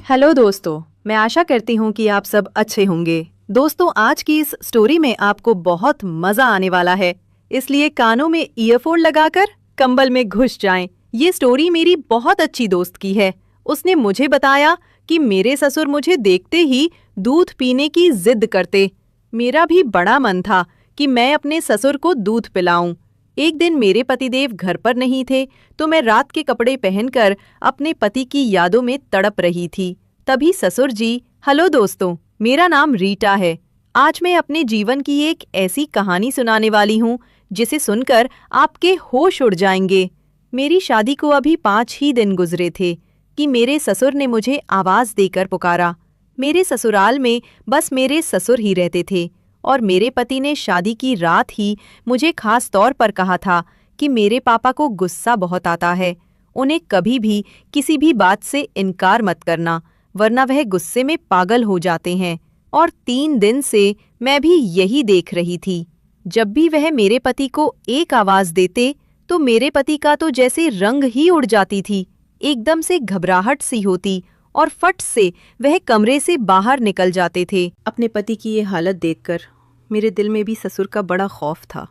Hello दोस्तों, मैं आशा करती हूँ कि आप सब अच्छे होंगे। दोस्तों, आज की इस स्टोरी में आपको बहुत मजा आने वाला है, इसलिए कानों में ईयरफोन लगाकर कंबल में घुस जाएं। ये स्टोरी मेरी बहुत अच्छी दोस्त की है। उसने मुझे बताया कि मेरे ससुर मुझे देखते ही दूध पीने की जिद करते। मेरा भी बड़ा मन था कि मैं अपने ससुर को दूध पिलाऊं। एक दिन मेरे पतिदेव घर पर नहीं थे, तो मैं रात के कपड़े पहनकर अपने पति की यादों में तड़प रही थी। तभी ससुर जी। हेलो दोस्तों, मेरा नाम रीटा है। आज मैं अपने जीवन की एक ऐसी कहानी सुनाने वाली हूँ जिसे सुनकर आपके होश उड़ जाएंगे। मेरी शादी को अभी 5 ही दिन गुजरे थे कि मेरे ससुर ने मुझे आवाज देकर पुकारा। मेरे ससुराल में बस मेरे ससुर ही रहते थे और मेरे पति ने शादी की रात ही मुझे खास तौर पर कहा था कि मेरे पापा को गुस्सा बहुत आता है, उन्हें कभी भी किसी भी बात से इनकार मत करना, वरना वह गुस्से में पागल हो जाते हैं। और 3 दिन से मैं भी यही देख रही थी। जब भी वह मेरे पति को एक आवाज देते तो मेरे पति का तो जैसे रंग ही उड़ जाती थी, एकदम से घबराहट सी होती और फट से वह कमरे से बाहर निकल जाते थे। अपने पति की ये हालत देखकर मेरे दिल में भी ससुर का बड़ा खौफ था।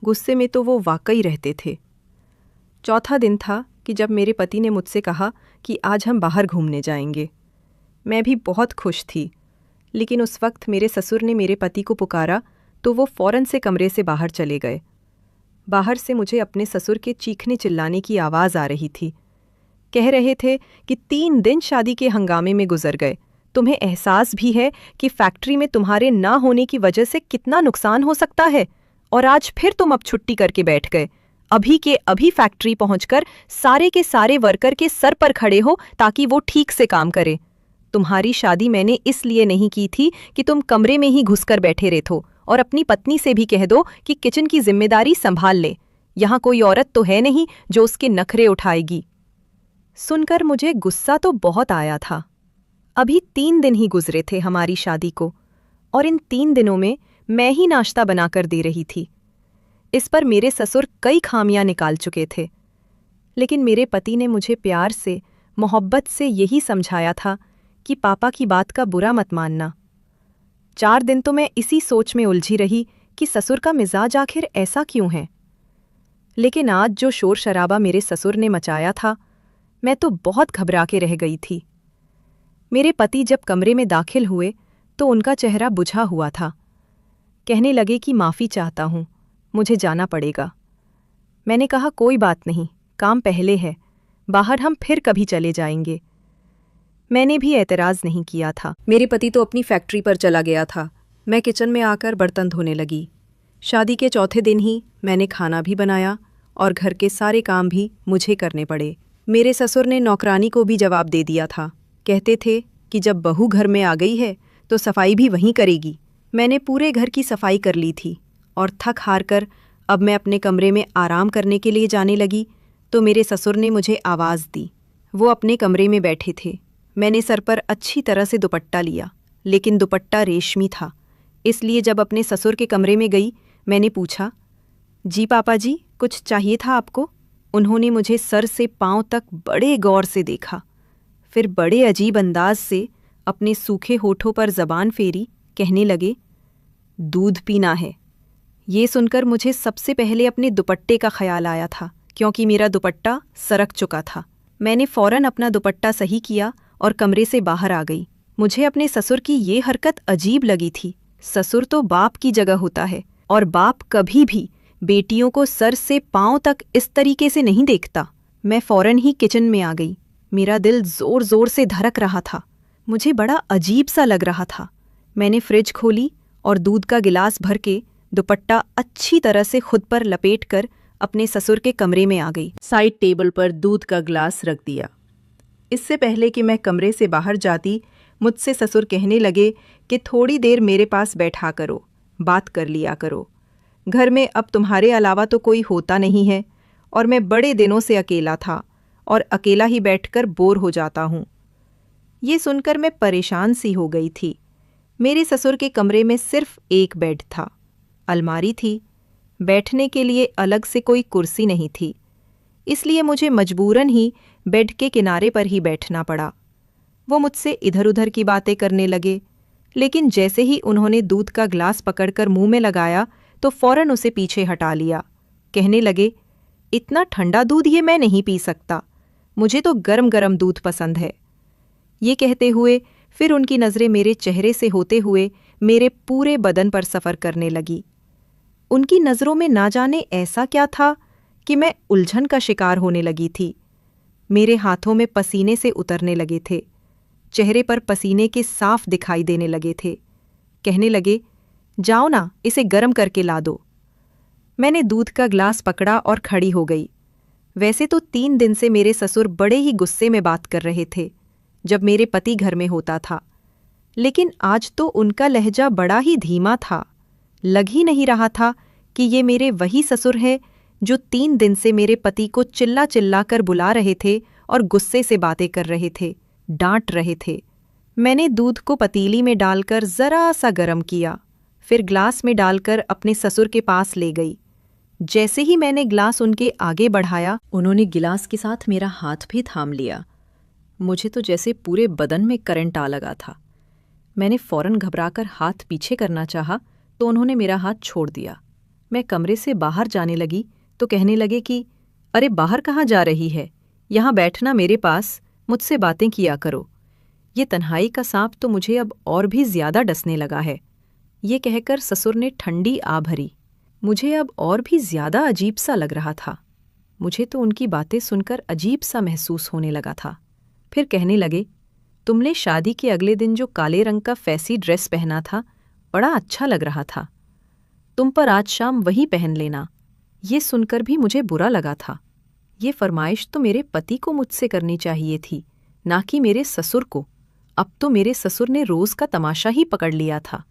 गुस्से में तो वो वाकई रहते थे। चौथा दिन था कि जब मेरे पति ने मुझसे कहा कि आज हम बाहर घूमने जाएंगे। मैं भी बहुत खुश थी, लेकिन उस वक्त मेरे ससुर ने मेरे पति को पुकारा तो वो फौरन से कमरे से बाहर चले गए। बाहर से मुझे अपने ससुर के चीखने चिल्लाने की आवाज़ आ रही थी। कह रहे थे कि 3 दिन शादी के हंगामे में गुजर गए। तुम्हें एहसास भी है कि फैक्ट्री में तुम्हारे ना होने की वजह से कितना नुकसान हो सकता है, और आज फिर तुम अब छुट्टी करके बैठ गए। अभी के अभी फैक्ट्री पहुंचकर सारे के सारे वर्कर के सर पर खड़े हो ताकि वो ठीक से काम करे। तुम्हारी शादी मैंने इसलिए नहीं की थी कि तुम कमरे में ही घुसकर बैठे रहतो, और अपनी पत्नी से भी कह दो कि किचन की जिम्मेदारी संभाल ले। यहाँ कोई औरत तो है नहीं जो उसके नखरे उठाएगी। सुनकर मुझे गुस्सा तो बहुत आया था। अभी 3 दिन ही गुजरे थे हमारी शादी को, और इन 3 दिनों में मैं ही नाश्ता बनाकर दे रही थी। इस पर मेरे ससुर कई खामियां निकाल चुके थे, लेकिन मेरे पति ने मुझे प्यार से, मोहब्बत से यही समझाया था कि पापा की बात का बुरा मत मानना। 4 दिन तो मैं इसी सोच में उलझी रही कि ससुर का मिजाज आखिर ऐसा क्यों है। लेकिन आज जो शोर शराबा मेरे ससुर ने मचाया था, मैं तो बहुत घबरा के रह गई थी। मेरे पति जब कमरे में दाखिल हुए तो उनका चेहरा बुझा हुआ था। कहने लगे कि माफ़ी चाहता हूँ, मुझे जाना पड़ेगा। मैंने कहा कोई बात नहीं, काम पहले है, बाहर हम फिर कभी चले जाएंगे। मैंने भी एतराज़ नहीं किया था। मेरे पति तो अपनी फैक्ट्री पर चला गया था। मैं किचन में आकर बर्तन धोने लगी। शादी के चौथे दिन ही मैंने खाना भी बनाया और घर के सारे काम भी मुझे करने पड़े। मेरे ससुर ने नौकरानी को भी जवाब दे दिया था। कहते थे कि जब बहू घर में आ गई है तो सफाई भी वहीं करेगी। मैंने पूरे घर की सफाई कर ली थी और थक हार कर अब मैं अपने कमरे में आराम करने के लिए जाने लगी तो मेरे ससुर ने मुझे आवाज़ दी। वो अपने कमरे में बैठे थे। मैंने सर पर अच्छी तरह से दुपट्टा लिया, लेकिन दुपट्टा रेशमी था, इसलिए जब अपने ससुर के कमरे में गई मैंने पूछा, जी पापा जी, कुछ चाहिए था आपको? उन्होंने मुझे सर से पांव तक बड़े गौर से देखा, फिर बड़े अजीब अंदाज से अपने सूखे होठों पर जबान फेरी, कहने लगे, दूध पीना है। ये सुनकर मुझे सबसे पहले अपने दुपट्टे का ख्याल आया था, क्योंकि मेरा दुपट्टा सरक चुका था। मैंने फौरन अपना दुपट्टा सही किया और कमरे से बाहर आ गई। मुझे अपने ससुर की ये हरकत अजीब लगी थी। ससुर तो बाप की जगह होता है, और बाप कभी भी बेटियों को सर से पांव तक इस तरीके से नहीं देखता। मैं फौरन ही किचन में आ गई। मेरा दिल जोर जोर से धड़क रहा था। मुझे बड़ा अजीब सा लग रहा था। मैंने फ्रिज खोली और दूध का गिलास भर के दुपट्टा अच्छी तरह से खुद पर लपेटकर अपने ससुर के कमरे में आ गई। साइड टेबल पर दूध का गिलास रख दिया। इससे पहले कि मैं कमरे से बाहर जाती, मुझसे ससुर कहने लगे कि थोड़ी देर मेरे पास बैठा करो, बात कर लिया करो। घर में अब तुम्हारे अलावा तो कोई होता नहीं है, और मैं बड़े दिनों से अकेला था और अकेला ही बैठकर बोर हो जाता हूँ। ये सुनकर मैं परेशान सी हो गई थी। मेरे ससुर के कमरे में सिर्फ एक बेड था, अलमारी थी, बैठने के लिए अलग से कोई कुर्सी नहीं थी, इसलिए मुझे मजबूरन ही बेड के किनारे पर ही बैठना पड़ा। वो मुझसे इधर उधर की बातें करने लगे, लेकिन जैसे ही उन्होंने दूध का ग्लास पकड़कर मुंह में लगाया तो फौरन उसे पीछे हटा लिया। कहने लगे, इतना ठंडा दूध ये मैं नहीं पी सकता, मुझे तो गरम गरम दूध पसंद है। ये कहते हुए फिर उनकी नज़रें मेरे चेहरे से होते हुए मेरे पूरे बदन पर सफ़र करने लगी। उनकी नज़रों में ना जाने ऐसा क्या था कि मैं उलझन का शिकार होने लगी थी। मेरे हाथों में पसीने से उतरने लगे थे, चेहरे पर पसीने के साफ दिखाई देने लगे थे। कहने लगे, जाओ ना, इसे गर्म करके ला दो। मैंने दूध का ग्लास पकड़ा और खड़ी हो गई। वैसे तो 3 दिन से मेरे ससुर बड़े ही गुस्से में बात कर रहे थे जब मेरे पति घर में होता था, लेकिन आज तो उनका लहजा बड़ा ही धीमा था। लग ही नहीं रहा था कि ये मेरे वही ससुर हैं जो 3 दिन से मेरे पति को चिल्ला चिल्ला कर बुला रहे थे और गुस्से से बातें कर रहे थे, डांट रहे थे। मैंने दूध को पतीली में डालकर ज़रा सा गर्म किया, फिर ग्लास में डालकर अपने ससुर के पास ले गई। जैसे ही मैंने ग्लास उनके आगे बढ़ाया, उन्होंने गिलास के साथ मेरा हाथ भी थाम लिया। मुझे तो जैसे पूरे बदन में करंट आ लगा था। मैंने फौरन घबराकर हाथ पीछे करना चाहा तो उन्होंने मेरा हाथ छोड़ दिया। मैं कमरे से बाहर जाने लगी तो कहने लगे कि अरे बाहर कहाँ जा रही है, यहाँ बैठना मेरे पास, मुझसे बातें किया करो। ये तन्हाई का सांप तो मुझे अब और भी ज्यादा डसने लगा है। ये कहकर ससुर ने ठंडी आ भरी। मुझे अब और भी ज्यादा अजीब सा लग रहा था। मुझे तो उनकी बातें सुनकर अजीब सा महसूस होने लगा था। फिर कहने लगे, तुमने शादी के अगले दिन जो काले रंग का फैंसी ड्रेस पहना था बड़ा अच्छा लग रहा था, तुम पर आज शाम वही पहन लेना। ये सुनकर भी मुझे बुरा लगा था। ये फरमाइश तो मेरे पति को मुझसे करनी चाहिए थी, ना कि मेरे ससुर को। अब तो मेरे ससुर ने रोज़ का तमाशा ही पकड़ लिया था।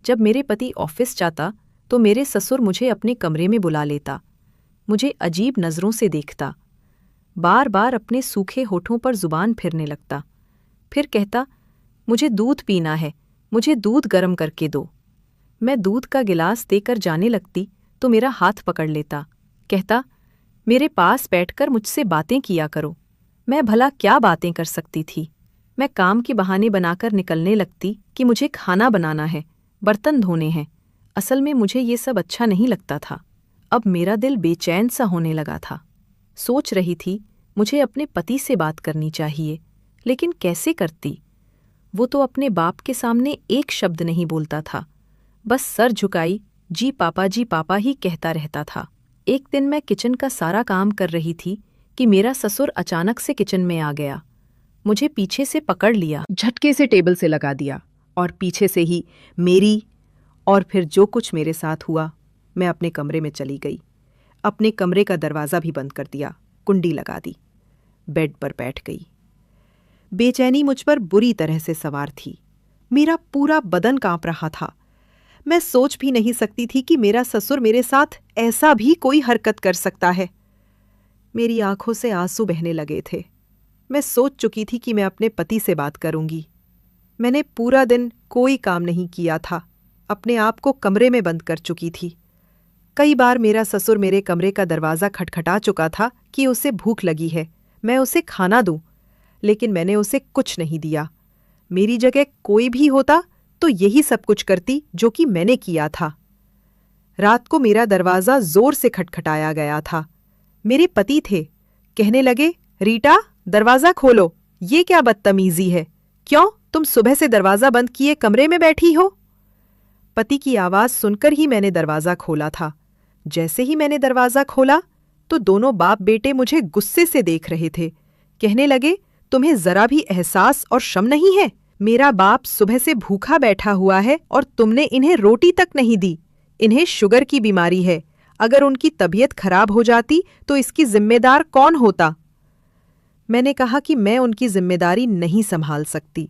जब मेरे पति ऑफिस जाता तो मेरे ससुर मुझे अपने कमरे में बुला लेता, मुझे अजीब नज़रों से देखता, बार बार अपने सूखे होठों पर जुबान फिरने लगता, फिर कहता, मुझे दूध पीना है, मुझे दूध गर्म करके दो। मैं दूध का गिलास देकर जाने लगती तो मेरा हाथ पकड़ लेता, कहता, मेरे पास बैठकर मुझसे बातें किया करो। मैं भला क्या बातें कर सकती थी। मैं काम के बहाने बनाकर निकलने लगती कि मुझे खाना बनाना है, बर्तन धोने हैं। असल में मुझे ये सब अच्छा नहीं लगता था। अब मेरा दिल बेचैन सा होने लगा था। सोच रही थी मुझे अपने पति से बात करनी चाहिए, लेकिन कैसे करती। वो तो अपने बाप के सामने एक शब्द नहीं बोलता था, बस सर झुकाई जी पापा ही कहता रहता था। एक दिन मैं किचन का सारा काम कर रही थी कि मेरा ससुर अचानक से किचन में आ गया। मुझे पीछे से पकड़ लिया, झटके से टेबल से लगा दिया और पीछे से ही मेरी और फिर जो कुछ मेरे साथ हुआ, मैं अपने कमरे में चली गई। अपने कमरे का दरवाज़ा भी बंद कर दिया, कुंडी लगा दी, बेड पर बैठ गई। बेचैनी मुझ पर बुरी तरह से सवार थी। मेरा पूरा बदन कांप रहा था। मैं सोच भी नहीं सकती थी कि मेरा ससुर मेरे साथ ऐसा भी कोई हरकत कर सकता है। मेरी आंखों से आंसू बहने लगे थे। मैं सोच चुकी थी कि मैं अपने पति से बात करूंगी। मैंने पूरा दिन कोई काम नहीं किया था, अपने आप को कमरे में बंद कर चुकी थी। कई बार मेरा ससुर मेरे कमरे का दरवाज़ा खटखटा चुका था कि उसे भूख लगी है, मैं उसे खाना दूं, लेकिन मैंने उसे कुछ नहीं दिया। मेरी जगह कोई भी होता तो यही सब कुछ करती जो कि मैंने किया था। रात को मेरा दरवाज़ा जोर से खटखटाया गया था। मेरे पति थे। कहने लगे, रीटा दरवाज़ा खोलो, ये क्या बदतमीजी है, क्यों तुम सुबह से दरवाज़ा बंद किए कमरे में बैठी हो। पति की आवाज़ सुनकर ही मैंने दरवाज़ा खोला था। जैसे ही मैंने दरवाज़ा खोला तो दोनों बाप बेटे मुझे गुस्से से देख रहे थे। कहने लगे, तुम्हें जरा भी एहसास और शर्म नहीं है। मेरा बाप सुबह से भूखा बैठा हुआ है और तुमने इन्हें रोटी तक नहीं दी। इन्हें शुगर की बीमारी है, अगर उनकी तबीयत खराब हो जाती तो इसकी जिम्मेदार कौन होता। मैंने कहा कि मैं उनकी जिम्मेदारी नहीं संभाल सकती,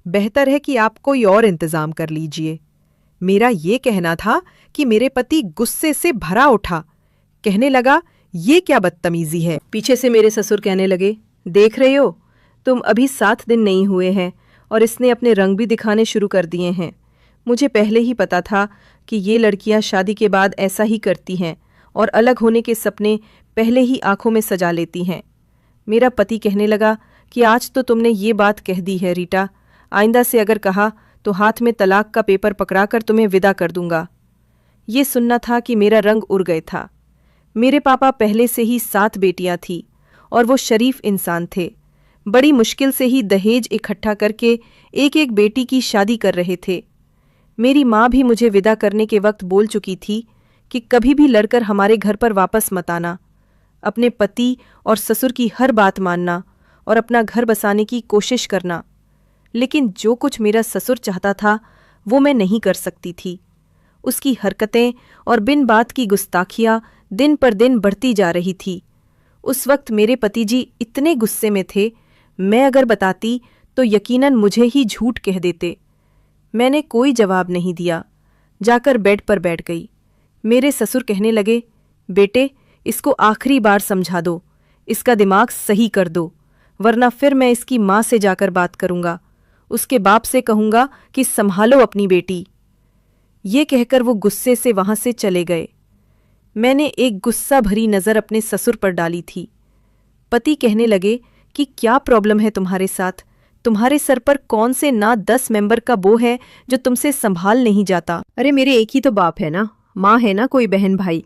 बेहतर है कि आप कोई और इंतजाम कर लीजिए। मेरा ये कहना था कि मेरे पति गुस्से से भरा उठा। कहने लगा, ये क्या बदतमीजी है। पीछे से मेरे ससुर कहने लगे, देख रहे हो, तुम अभी 7 दिन नहीं हुए हैं और इसने अपने रंग भी दिखाने शुरू कर दिए हैं। मुझे पहले ही पता था कि ये लड़कियां शादी के बाद ऐसा ही करती हैं और अलग होने के सपने पहले ही आंखों में सजा लेती हैं। मेरा पति कहने लगा कि आज तो तुमने ये बात कह दी है रीटा, आइंदा से अगर कहा तो हाथ में तलाक का पेपर पकड़ाकर तुम्हें विदा कर दूंगा। ये सुनना था कि मेरा रंग उड़ गए था। मेरे पापा पहले से ही 7 बेटियां थी और वो शरीफ इंसान थे। बड़ी मुश्किल से ही दहेज इकट्ठा करके एक एक बेटी की शादी कर रहे थे। मेरी माँ भी मुझे विदा करने के वक्त बोल चुकी थी कि कभी भी लड़कर हमारे घर पर वापस मत आना, अपने पति और ससुर की हर बात मानना और अपना घर बसाने की कोशिश करना। लेकिन जो कुछ मेरा ससुर चाहता था वो मैं नहीं कर सकती थी। उसकी हरकतें और बिन बात की गुस्ताखियाँ दिन पर दिन बढ़ती जा रही थी। उस वक्त मेरे पति जी इतने गुस्से में थे, मैं अगर बताती तो यकीनन मुझे ही झूठ कह देते। मैंने कोई जवाब नहीं दिया, जाकर बेड पर बैठ गई। मेरे ससुर कहने लगे, बेटे इसको आखिरी बार समझा दो, इसका दिमाग सही कर दो, वरना फिर मैं इसकी माँ से जाकर बात करूँगा, उसके बाप से कहूँगा कि संभालो अपनी बेटी। ये कहकर वो गुस्से से वहाँ से चले गए। मैंने एक गुस्सा भरी नज़र अपने ससुर पर डाली थी। पति कहने लगे कि क्या प्रॉब्लम है तुम्हारे साथ? तुम्हारे सर पर कौन से ना 10 मेंबर का बो है जो तुमसे संभाल नहीं जाता? अरे मेरे एक ही तो बाप है ना, माँ है ना कोई बहन भाई।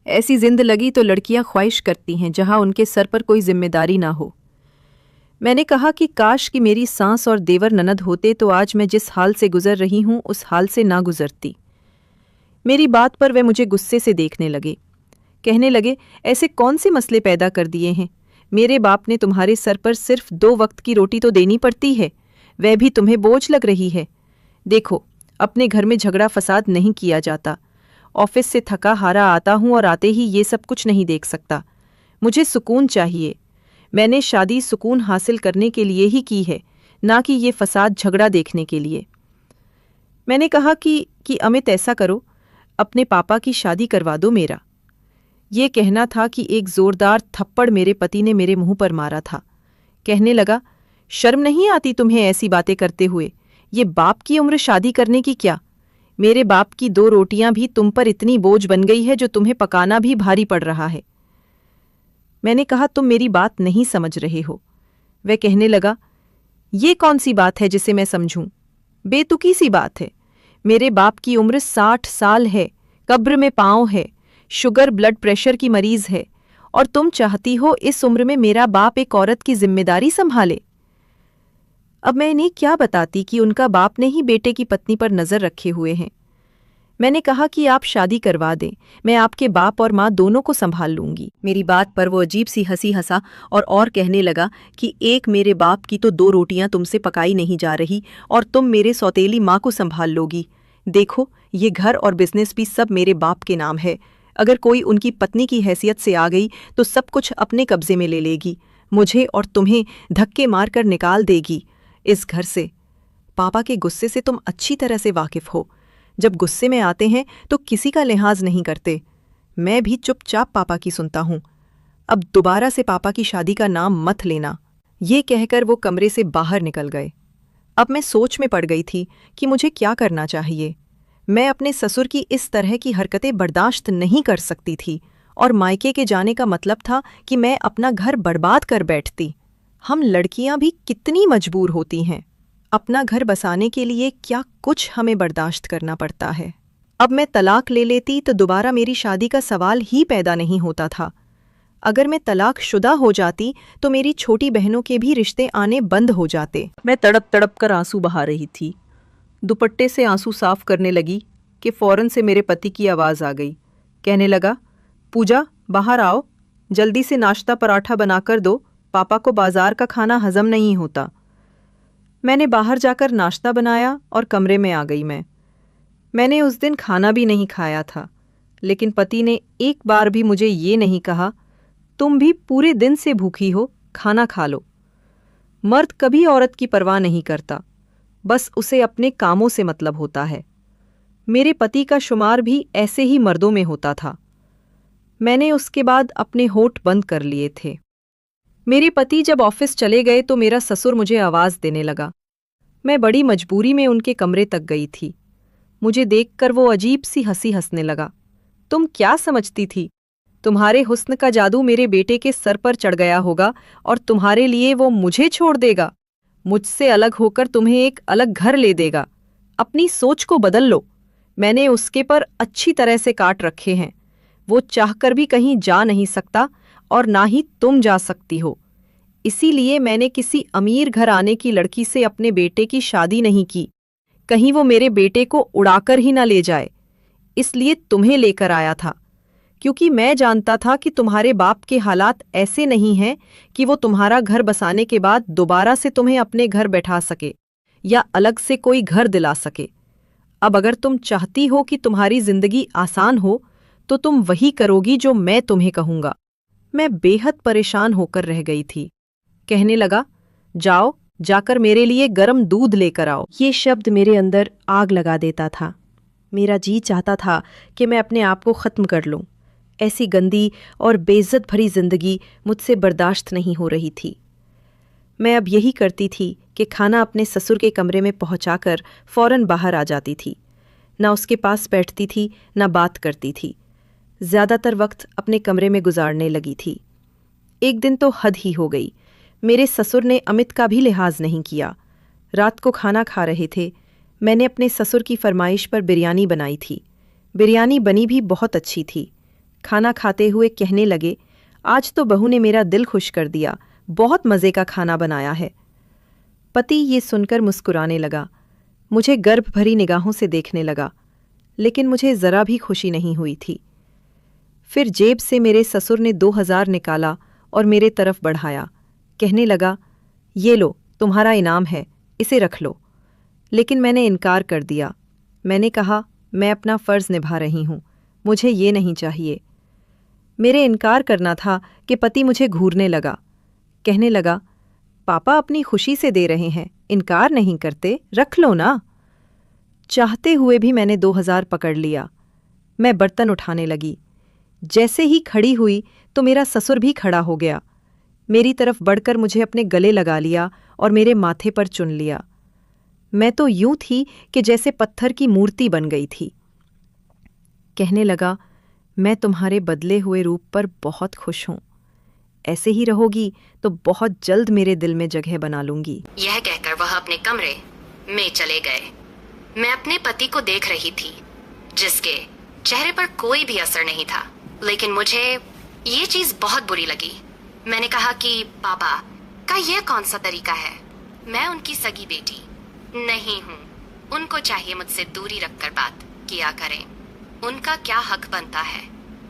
ऐसी जिंद लगी तो लड़कियां ख्वाहिश करती हैं जहां उनके सर पर कोई जिम्मेदारी ना हो। मैंने कहा कि काश कि मेरी सास और देवर ननद होते तो आज मैं जिस हाल से गुजर रही हूं उस हाल से ना गुजरती। मेरी बात पर वे मुझे गुस्से से देखने लगे। कहने लगे, ऐसे कौन से मसले पैदा कर दिए हैं? मेरे बाप ने तुम्हारे सर पर सिर्फ 2 वक्त की रोटी तो देनी पड़ती है, वह भी तुम्हें बोझ लग रही है। देखो, अपने घर में झगड़ा फसाद नहीं किया जाता। ऑफिस से थका हारा आता हूं और आते ही ये सब कुछ नहीं देख सकता। मुझे सुकून चाहिए। मैंने शादी सुकून हासिल करने के लिए ही की है, ना कि ये फसाद झगड़ा देखने के लिए। मैंने कहा कि अमित ऐसा करो, अपने पापा की शादी करवा दो मेरा। ये कहना था कि एक जोरदार थप्पड़ मेरे पति ने मेरे मुंह पर मारा था। कहने लगा, शर्म नहीं आती तुम्हें ऐसी बातें करते हुए? ये बाप की उम्र शादी करने की क्या? मेरे बाप की 2 रोटियां भी तुम पर इतनी बोझ बन गई है जो तुम्हें पकाना भी भारी पड़ रहा है। मैंने कहा, तुम मेरी बात नहीं समझ रहे हो। वह कहने लगा, ये कौन सी बात है जिसे मैं समझूं? बेतुकी सी बात है। मेरे बाप की उम्र 60 साल है, कब्र में पांव है, शुगर ब्लड प्रेशर की मरीज है, और तुम चाहती हो इस उम्र में मेरा बाप एक औरत की जिम्मेदारी संभाले? अब मैं इन्हें क्या बताती कि उनका बाप ने ही बेटे की पत्नी पर नजर रखे हुए हैं। मैंने कहा कि आप शादी करवा दें, मैं आपके बाप और माँ दोनों को संभाल लूंगी। मेरी बात पर वो अजीब सी हंसी हंसा और कहने लगा कि एक मेरे बाप की तो 2 रोटियां तुमसे पकाई नहीं जा रही और तुम मेरे सौतेली माँ को संभाल लोगी। देखो, ये घर और बिजनेस भी सब मेरे बाप के नाम है। अगर कोई उनकी पत्नी की हैसियत से आ गई तो सब कुछ अपने कब्जे में ले लेगी, मुझे और तुम्हें धक्के मारकर निकाल देगी इस घर से। पापा के गुस्से से तुम अच्छी तरह से वाकिफ हो। जब गुस्से में आते हैं तो किसी का लिहाज नहीं करते। मैं भी चुपचाप पापा की सुनता हूँ। अब दोबारा से पापा की शादी का नाम मत लेना। ये कहकर वो कमरे से बाहर निकल गए। अब मैं सोच में पड़ गई थी कि मुझे क्या करना चाहिए। मैं अपने ससुर की इस तरह की हरकतें बर्दाश्त नहीं कर सकती थी और मायके के जाने का मतलब था कि मैं अपना घर बर्बाद कर बैठती। हम लड़कियां भी कितनी मजबूर होती हैं। अपना घर बसाने के लिए क्या कुछ हमें बर्दाश्त करना पड़ता है। अब मैं तलाक ले लेती तो दोबारा मेरी शादी का सवाल ही पैदा नहीं होता था। अगर मैं तलाकशुदा हो जाती तो मेरी छोटी बहनों के भी रिश्ते आने बंद हो जाते। मैं तड़प तड़प कर आंसू बहा रही थी। दुपट्टे से आंसू साफ करने लगी कि फौरन से मेरे पति की आवाज़ आ गई। कहने लगा, पूजा बाहर आओ, जल्दी से नाश्ता पराठा बनाकर दो, पापा को बाजार का खाना हजम नहीं होता। मैंने बाहर जाकर नाश्ता बनाया और कमरे में आ गई। मैंने उस दिन खाना भी नहीं खाया था, लेकिन पति ने एक बार भी मुझे ये नहीं कहा, तुम भी पूरे दिन से भूखी हो, खाना खा लो। मर्द कभी औरत की परवाह नहीं करता, बस उसे अपने कामों से मतलब होता है। मेरे पति का शुमार भी ऐसे ही मर्दों में होता था। मैंने उसके बाद अपने होठ बंद कर लिए थे। मेरे पति जब ऑफिस चले गए तो मेरा ससुर मुझे आवाज़ देने लगा। मैं बड़ी मजबूरी में उनके कमरे तक गई थी। मुझे देखकर वो अजीब सी हंसी हंसने लगा। तुम क्या समझती थी? तुम्हारे हुस्न का जादू मेरे बेटे के सर पर चढ़ गया होगा और तुम्हारे लिए वो मुझे छोड़ देगा। मुझसे अलग होकर तुम्हें एक अलग घर ले देगा। अपनी सोच को बदल लो। मैंने उसके पर अच्छी तरह से काट रखे हैं। वो चाहकर भी कहीं जा नहीं सकता और ना ही तुम जा सकती हो। इसीलिए मैंने किसी अमीर घर आने की लड़की से अपने बेटे की शादी नहीं की। कहीं वो मेरे बेटे को उड़ाकर ही ना ले जाए। इसलिए तुम्हें लेकर आया था, क्योंकि मैं जानता था कि तुम्हारे बाप के हालात ऐसे नहीं हैं कि वो तुम्हारा घर बसाने के बाद दोबारा से तुम्हें अपने घर बैठा सके या अलग से कोई घर दिला सके। अब अगर तुम चाहती हो कि तुम्हारी जिंदगी आसान हो तो तुम वही करोगी जो मैं तुम्हें कहूंगा। मैं बेहद परेशान होकर रह गई थी। कहने लगा, जाओ, जाकर मेरे लिए गर्म दूध लेकर आओ। ये शब्द मेरे अंदर आग लगा देता था। मेरा जी चाहता था कि मैं अपने आप को ख़त्म कर लूं। ऐसी गंदी और बेइज्जत भरी जिंदगी मुझसे बर्दाश्त नहीं हो रही थी। मैं अब यही करती थी कि खाना अपने ससुर के कमरे में पहुंचाकर फौरन बाहर आ जाती थी। ना उसके पास बैठती थी, ना बात करती थी। ज़्यादातर वक्त अपने कमरे में गुजारने लगी थी। एक दिन तो हद ही हो गई। मेरे ससुर ने अमित का भी लिहाज नहीं किया। रात को खाना खा रहे थे। मैंने अपने ससुर की फरमाइश पर बिरयानी बनाई थी। बिरयानी बनी भी बहुत अच्छी थी। खाना खाते हुए कहने लगे, आज तो बहू ने मेरा दिल खुश कर दिया, बहुत मज़े का खाना बनाया है। पति ये सुनकर मुस्कुराने लगा, मुझे गर्भ भरी निगाहों से देखने लगा, लेकिन मुझे ज़रा भी खुशी नहीं हुई थी। फिर जेब से मेरे ससुर ने 2000 निकाला और मेरे तरफ बढ़ाया। कहने लगा, ये लो, तुम्हारा इनाम है, इसे रख लो। लेकिन मैंने इनकार कर दिया। मैंने कहा, मैं अपना फ़र्ज़ निभा रही हूँ, मुझे ये नहीं चाहिए। मेरे इनकार करना था कि पति मुझे घूरने लगा। कहने लगा, पापा अपनी खुशी से दे रहे हैं, इनकार नहीं करते, रख लो ना। चाहते हुए भी मैंने 2000 पकड़ लिया। मैं बर्तन उठाने लगी। जैसे ही खड़ी हुई तो मेरा ससुर भी खड़ा हो गया। मेरी तरफ बढ़कर मुझे अपने गले लगा लिया और मेरे माथे पर चुन लिया। मैं तो यूं थी कि जैसे पत्थर की मूर्ति बन गई थी। कहने लगा, मैं तुम्हारे बदले हुए रूप पर बहुत खुश हूं। ऐसे ही रहोगी तो बहुत जल्द मेरे दिल में जगह बना लूंगी। यह कहकर वह अपने कमरे में चले गए। मैं अपने पति को देख रही थी, जिसके चेहरे पर कोई भी असर नहीं था, लेकिन मुझे ये चीज बहुत बुरी लगी। मैंने कहा कि पापा का यह कौन सा तरीका है? मैं उनकी सगी बेटी नहीं हूँ। उनको चाहिए मुझसे दूरी रखकर बात किया करें। उनका क्या हक बनता है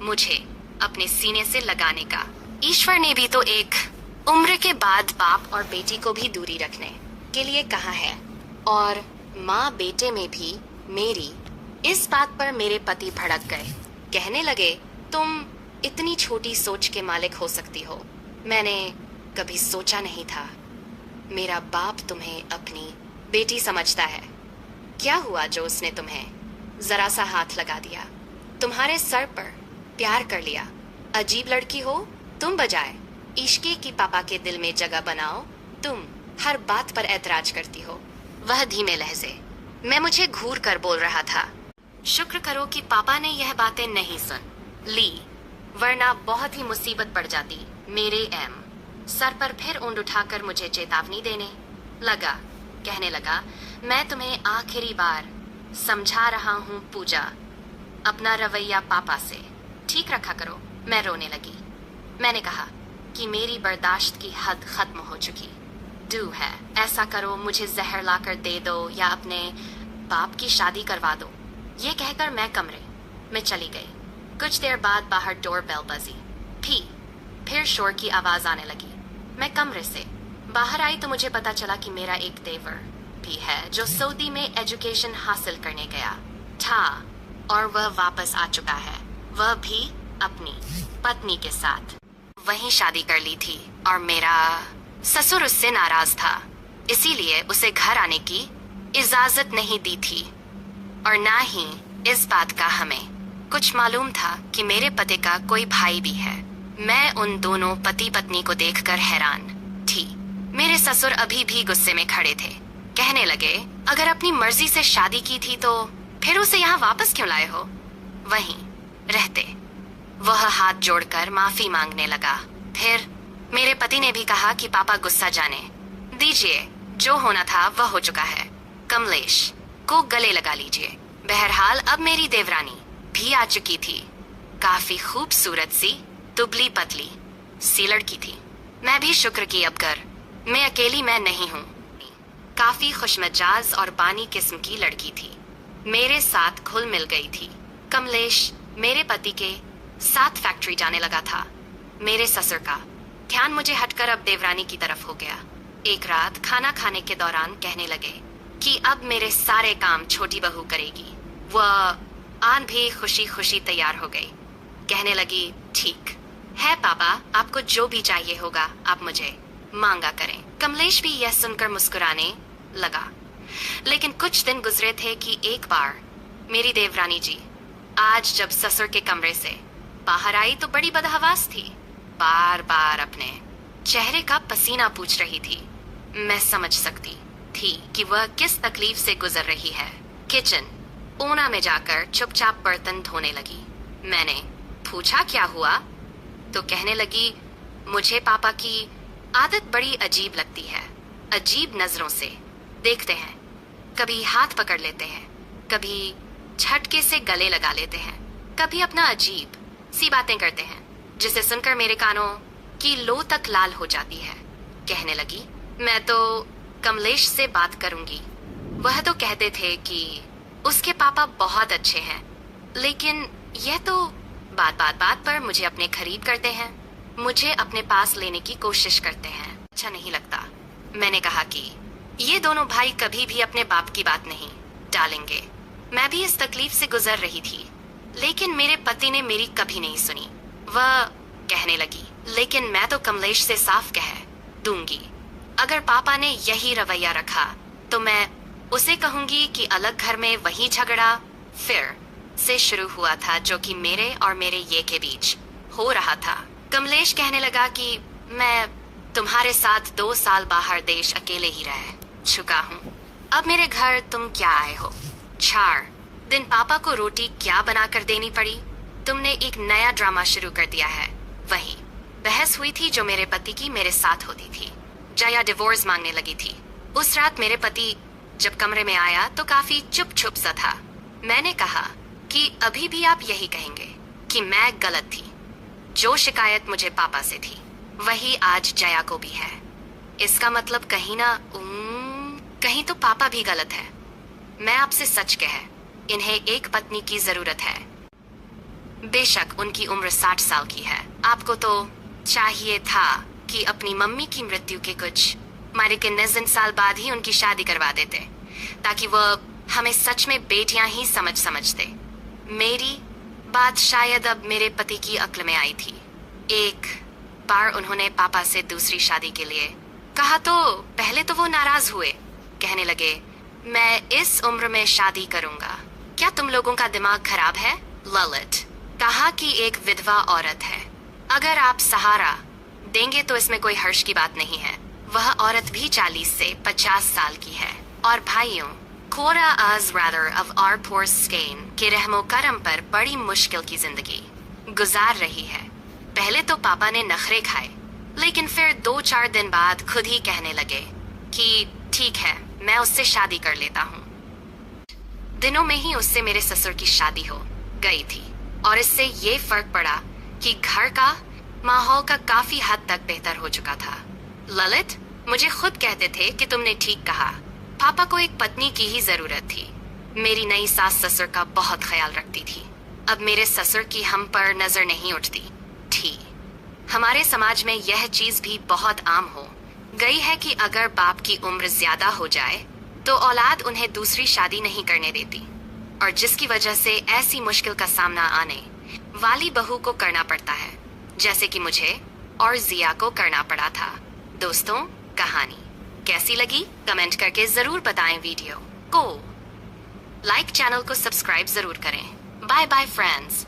मुझे अपने सीने से लगाने का? ईश्वर ने भी तो एक उम्र के बाद बाप और बेटी को भी दूरी रखने के लिए कहा है, और माँ बेटे में भी मेरी इस बात पर मेरे पति भड़क गए। कहने लगे, तुम इतनी छोटी सोच के मालिक हो सकती हो। मैंने कभी सोचा नहीं था मेरा बाप तुम्हें अपनी बेटी समझता है। क्या हुआ जो उसने तुम्हें जरा सा हाथ लगा दिया, तुम्हारे सर पर प्यार कर लिया? अजीब लड़की हो तुम, बजाय इश्के की पापा के दिल में जगह बनाओ तुम हर बात पर ऐतराज करती हो। वह धीमे लहजे मैं मुझे घूर कर बोल रहा था। शुक्र करो कि पापा ने यह बातें नहीं सुन ली, वरना बहुत ही मुसीबत पड़ जाती। मेरे सर पर फिर ऊंट उठाकर मुझे चेतावनी देने लगा। कहने लगा, मैं तुम्हें आखिरी बार समझा रहा हूँ पूजा, अपना रवैया पापा से ठीक रखा करो। मैं रोने लगी। मैंने कहा कि मेरी बर्दाश्त की हद खत्म हो चुकी। डू है, ऐसा करो, मुझे जहर लाकर दे दो या अपने बाप की शादी करवा दो। ये कहकर मैं कमरे में चली गई। कुछ देर बाद बाहर डोर बेल बजी। फिर शोर की आवाज आने लगी। मैं कमरे से बाहर आई तो मुझे पता चला कि मेरा एक देवर भी है जो सऊदी में एजुकेशन हासिल करने गया था और वह वापस आ चुका है। वह भी अपनी पत्नी के साथ वहीं शादी कर ली थी और मेरा ससुर उससे नाराज था, इसीलिए उसे घर आने की इजाजत नहीं दी थी। और ना ही इस बात का हमें कुछ मालूम था कि मेरे पति का कोई भाई भी है। मैं उन दोनों पति पत्नी को देखकर हैरान थी। मेरे ससुर अभी भी गुस्से में खड़े थे। कहने लगे, अगर अपनी मर्जी से शादी की थी तो फिर उसे यहाँ वापस क्यों लाए हो? वहीं रहते वह हाथ जोड़कर माफी मांगने लगा। फिर मेरे पति ने भी कहा कि पापा गुस्सा जाने दीजिए, जो होना था वह हो चुका है। कमलेश को गले लगा लीजिए। बहरहाल अब मेरी देवरानी भी आ चुकी थी। काफी खूबसूरत सी, दुबली पतली सी लड़की थी। मैं भी शुक्र की अब कर मैं अकेली मैं नहीं हूँ। काफी खुशमिजाज और बानी किस्म की लड़की थी। मेरे साथ घुल मिल गई थी। कमलेश मेरे पति के साथ फैक्ट्री जाने लगा था। मेरे ससुर का ध्यान मुझे हटकर अब देवरानी की तरफ हो गया। एक रात खाना खाने के दौरान कहने लगे कि अब मेरे सारे काम छोटी बहू करेगी। वह आन भी खुशी खुशी तैयार हो गई। कहने लगी, ठीक है पापा, आपको जो भी चाहिए होगा आप मुझे मांगा करें। कमलेश भी यह सुनकर मुस्कुराने लगा। लेकिन कुछ दिन गुजरे थे कि एक बार मेरी देवरानी जी आज जब ससुर के कमरे से बाहर आई तो बड़ी बदहवास थी। बार बार अपने चेहरे का पसीना पूछ रही थी। मैं समझ सकती थी कि वह किस तकलीफ से गुजर रही है। किचन कोना में जाकर चुपचाप बर्तन धोने लगी। मैंने पूछा क्या हुआ तो कहने लगी, मुझे पापा की आदत बड़ी अजीब लगती है। अजीब नजरों से देखते हैं, कभी हाथ पकड़ लेते हैं, कभी झटके से गले लगा लेते हैं, कभी अपना अजीब सी बातें करते हैं जिसे सुनकर मेरे कानों की लो तक लाल हो जाती है। कहने लगी, मैं तो कमलेश से बात करूंगी। वह तो कहते थे कि उसके पापा बहुत अच्छे हैं, लेकिन यह तो बात पर मुझे अपने करीब करते हैं, मुझे अपने पास लेने की कोशिश करते हैं। अच्छा नहीं लगता। मैंने कहा कि ये दोनों भाई कभी भी अपने बाप की बात नहीं टालेंगे। मैं भी इस तकलीफ से गुजर रही थी, लेकिन मेरे पति ने मेरी कभी नहीं सुनी। वह कहने लगी, लेकिन मैं तो कमलेश से साफ कह दूंगी, अगर पापा ने यही रवैया रखा तो मैं उसे कहूंगी कि अलग घर में वही झगड़ा फिर से शुरू हुआ था जो कि मेरे और मेरे ये के बीच हो रहा था। कमलेश कहने लगा कि मैं तुम्हारे साथ 2 साल बाहर देश अकेले ही रह चुका हूँ। अब मेरे घर तुम क्या आए हो? 4 दिन पापा को रोटी क्या बनाकर देनी पड़ी? तुमने एक नया ड्रामा शुरू कर दिया है। वही बहस हुई थी जो मेरे पति की मेरे साथ होती थी। जया डिवोर्स मांगने लगी थी। उस रात मेरे पति जब कमरे में आया तो काफी चुप सा था। मैंने कहा कि अभी भी आप यही कहेंगे कि मैं गलत थी। जो शिकायत मुझे पापा से थी वही आज जया को भी है। इसका मतलब कहीं तो पापा भी गलत है। मैं आपसे सच कह, इन्हें एक पत्नी की जरूरत है। बेशक उनकी उम्र 60 साल की है। आपको तो चाहिए था कि अपनी मम्मी की मृत्यु के कुछ मारे के 9 साल बाद ही उनकी शादी करवा देते, ताकि वह हमें सच में बेटियां ही समझते। मेरी बात शायद अब मेरे पति की अक्ल में आई थी। एक बार उन्होंने पापा से दूसरी शादी के लिए कहा तो पहले तो वो नाराज हुए। कहने लगे, मैं इस उम्र में शादी करूंगा, क्या तुम लोगों का दिमाग खराब है? ललित कहा कि एक विधवा औरत है, अगर आप सहारा देंगे तो इसमें कोई हर्ष की बात नहीं है। वह औरत भी 40 से 50 साल की है। और भाइयों, कोरा आज rather of our poor skein के रहमो करम पर बड़ी मुश्किल की जिंदगी गुजार रही है। पहले तो पापा ने नखरे खाए, लेकिन फिर 2-4 दिन बाद खुद ही कहने लगे कि ठीक है, मैं उससे शादी कर लेता हूँ। दिनों में ही उससे मेरे ससुर की शादी हो गई थी और इससे ये फर्क पड़ा कि घर का माहौल का काफी हद तक बेहतर हो चुका था। ललित मुझे खुद कहते थे कि तुमने ठीक कहा, पापा को एक पत्नी की ही जरूरत थी। मेरी नई सास ससुर का बहुत ख्याल रखती थी। अब मेरे ससुर की हम पर नजर नहीं उठती थी। हमारे समाज में यह चीज भी बहुत आम हो गई है कि अगर बाप की उम्र ज्यादा हो जाए तो औलाद उन्हें दूसरी शादी नहीं करने देती, और जिसकी वजह से ऐसी मुश्किल का सामना आने वाली बहू को करना पड़ता है, जैसे कि मुझे और जिया को करना पड़ा था। दोस्तों, कहानी कैसी लगी कमेंट करके जरूर बताएं। वीडियो को लाइक, चैनल को सब्सक्राइब जरूर करें। Bye bye friends.